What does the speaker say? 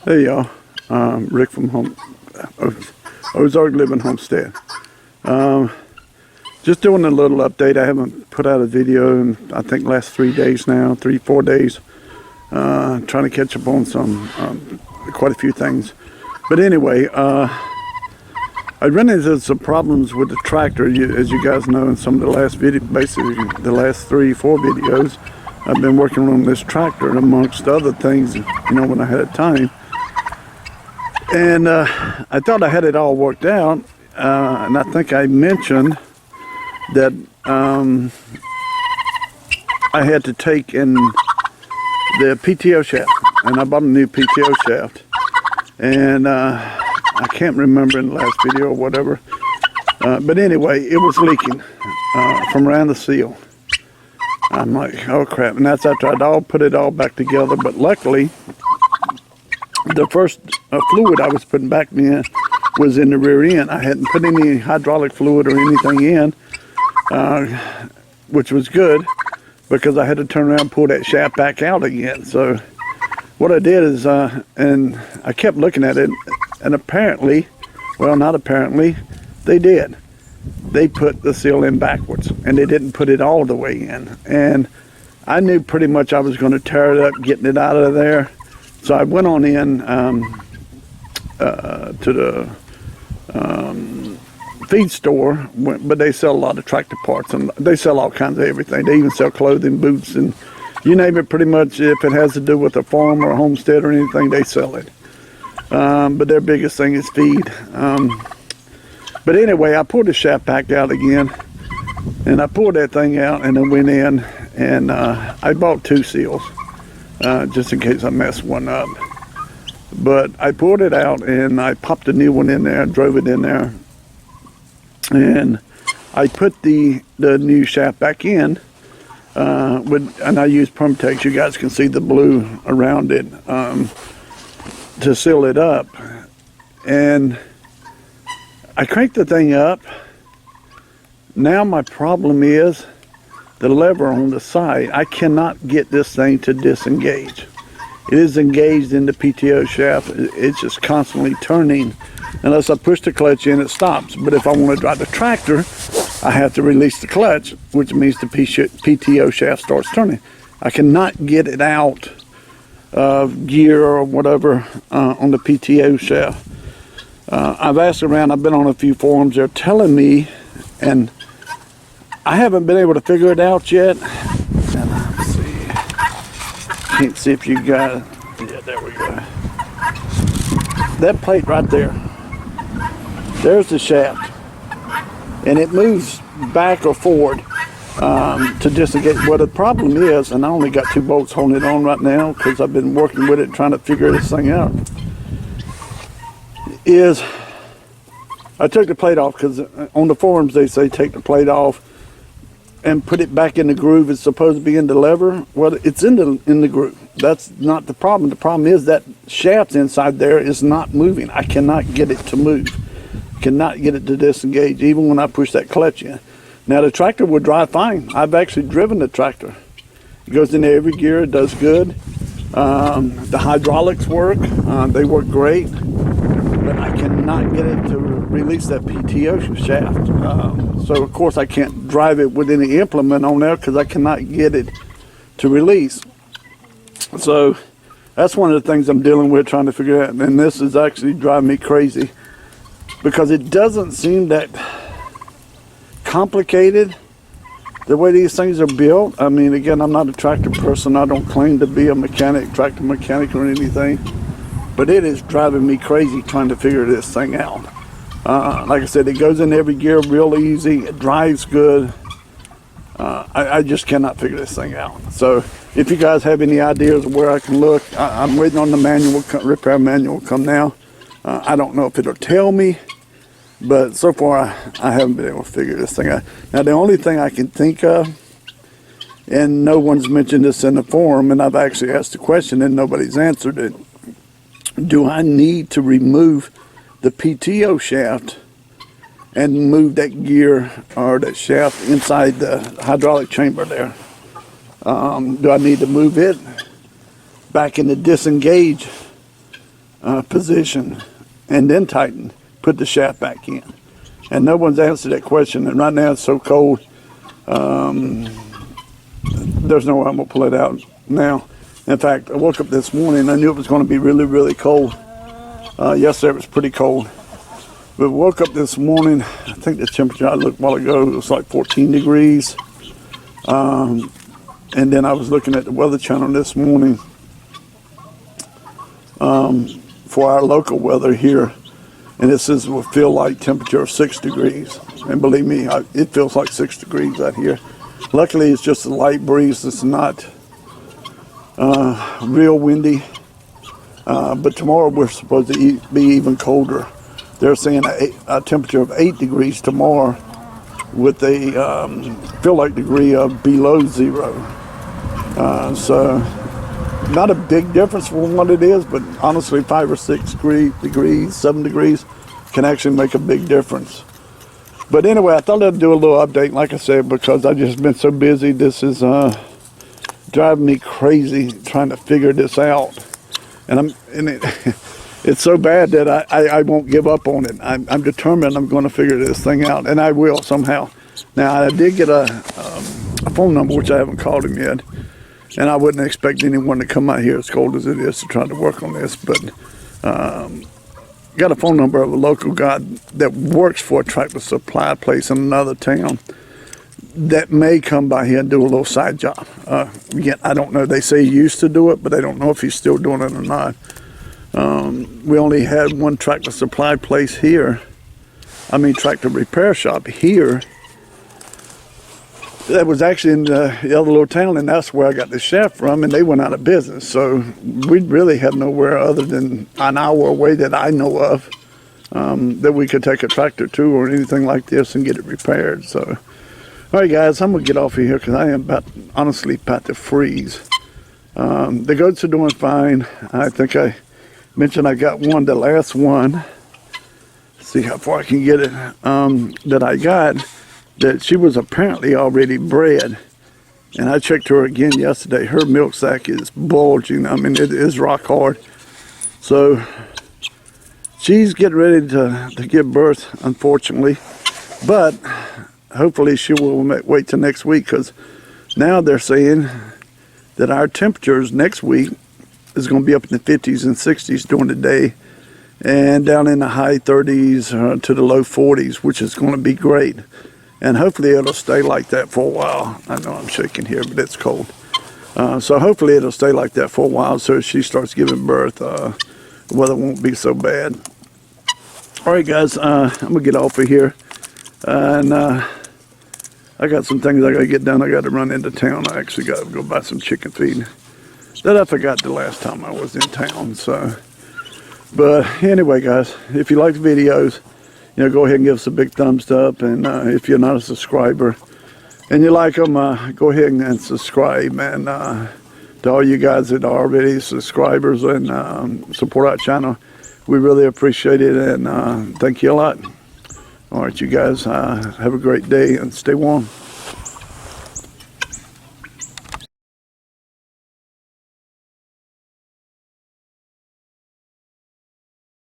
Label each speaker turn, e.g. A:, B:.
A: Hey y'all, Rick from Ozark Living Homestead. Just doing a little update. I haven't put out a video in I think last 3 days now, 3-4 days. Trying to catch up on quite a few things. But anyway, I ran into some problems with the tractor, as you guys know in some of the last video, basically the last 3-4 videos. I've been working on this tractor amongst other things, when I had time. And I thought I had it all worked out, and I think I mentioned that I had to take in the PTO shaft, and I bought a new PTO shaft, and I can't remember in the last video or whatever, but anyway, it was leaking from around the seal. I'm like, oh crap, and that's after I'd put it all back together, but luckily, the first fluid I was putting back in was in the rear end. I hadn't put any hydraulic fluid or anything in, which was good because I had to turn around and pull that shaft back out again. So what I did is, and I kept looking at it, and apparently, well, not apparently, they did. They put the seal in backwards, and they didn't put it all the way in. And I knew pretty much I was going to tear it up, getting it out of there. So I went on in to the feed store, but they sell a lot of tractor parts, and they sell all kinds of everything. They even sell clothing, boots, and you name it pretty much. If it has to do with a farm or a homestead or anything, they sell it. But their biggest thing is feed. But anyway, I pulled the shaft back out again, and I pulled that thing out, and I went in, and I bought 2 seals. Just in case I messed one up. But I pulled it out and I popped a new one in there, drove it in there, and I put the new shaft back in, and I used Permatex. You guys can see the blue around it to seal it up. And I cranked the thing up. Now my problem is the lever on the side. I cannot get this thing to disengage. It is engaged in the PTO shaft. It's just constantly turning. Unless I push the clutch in, it stops. But if I want to drive the tractor, I have to release the clutch, which means the PTO shaft starts turning. I cannot get it out of gear or whatever on the PTO shaft. I've asked around, I've been on a few forums, they're telling me, and I haven't been able to figure it out yet. And let's see. Can't see if you got it. Yeah, there we go. That plate right there. There's the shaft. And it moves back or forward to disengage. Well, the problem is, and I only got 2 bolts holding it on right now because I've been working with it trying to figure this thing out, is I took the plate off because on the forums they say take the plate off and put it back in the groove. It's supposed to be in the lever. Well, it's in the groove. That's not the problem. The problem is that shaft inside there is not moving. I cannot get it to move. Cannot get it to disengage, even when I push that clutch in. Now the tractor will drive fine. I've actually driven the tractor. It goes in every gear. It does good. The hydraulics work. They work great. But I cannot get it to release that PTO shaft. So of course I can't drive it with any implement on there because I cannot get it to release. So that's one of the things I'm dealing with, trying to figure out. And this is actually driving me crazy because it doesn't seem that complicated the way these things are built. I mean, again, I'm not a tractor person. I don't claim to be a mechanic, tractor mechanic or anything. But it is driving me crazy trying to figure this thing out. Like I said, it goes in every gear real easy. It drives good. I just cannot figure this thing out. So if you guys have any ideas of where I can look, I'm waiting on the manual, repair manual come now. I don't know if it'll tell me, but so far I haven't been able to figure this thing out. Now the only thing I can think of, and no one's mentioned this in the forum, and I've actually asked the question and nobody's answered it. Do I need to remove the PTO shaft and move that gear or that shaft inside the hydraulic chamber there? Do I need to move it back in the disengage position and then tighten, put the shaft back in. And no one's answered that question. And right now it's so cold, there's no way I'm gonna pull it out now. In fact, I woke up this morning, I knew it was gonna be really, really cold. Yesterday it was pretty cold. But woke up this morning, I think the temperature I looked a while ago, it was like 14 degrees. And then I was looking at the Weather Channel this morning for our local weather here. And it says it will feel like temperature of 6 degrees. And believe me, it feels like 6 degrees out here. Luckily, it's just a light breeze. It's not real windy. But tomorrow we're supposed to be even colder. They're saying a temperature of 8 degrees tomorrow with a feel like degree of below 0. So not a big difference from what it is, but honestly 5 or 6 degrees, 7 degrees can actually make a big difference. But anyway, I thought I'd do a little update, like I said, because I've just been so busy. This is driving me crazy trying to figure this out. And it's so bad that I won't give up on it. I'm determined I'm going to figure this thing out, and I will somehow. Now, I did get a phone number, which I haven't called him yet, and I wouldn't expect anyone to come out here as cold as it is to try to work on this, but got a phone number of a local guy that works for a tractor supply place in another town that may come by here and do a little side job. Again, I don't know. They say he used to do it, but I don't know if he's still doing it or not. We only had one tractor supply place here. I mean, tractor repair shop here. That was actually in the other little town, and that's where I got the shaft from, and they went out of business. So we really had nowhere other than an hour away that I know of that we could take a tractor to or anything like this and get it repaired. So, all right, guys, I'm going to get off of here because I am honestly about to freeze. The goats are doing fine. I think I mentioned I got one, the last one. See how far I can get it, that I got. That she was apparently already bred, and I checked her again yesterday. Her milk sac is bulging. I mean, it is rock hard. So she's getting ready to give birth, unfortunately, but hopefully she will wait till next week, because now they're saying that our temperatures next week is going to be up in the 50s and 60s during the day, and down in the high 30s to the low 40s, which is going to be great. And hopefully it'll stay like that for a while. I know I'm shaking here, but it's cold. So hopefully it'll stay like that for a while, so she starts giving birth, the weather won't be so bad. All right, guys, I'm going to get off of here. And I got some things I got to get done. I got to run into town. I actually got to go buy some chicken feed that I forgot the last time I was in town. So, but anyway, guys, if you like the videos, go ahead and give us a big thumbs up. And if you're not a subscriber and you like them, go ahead and subscribe. And to all you guys that are already subscribers and support our channel, we really appreciate it. And thank you a lot. All right, you guys, have a great day and stay warm.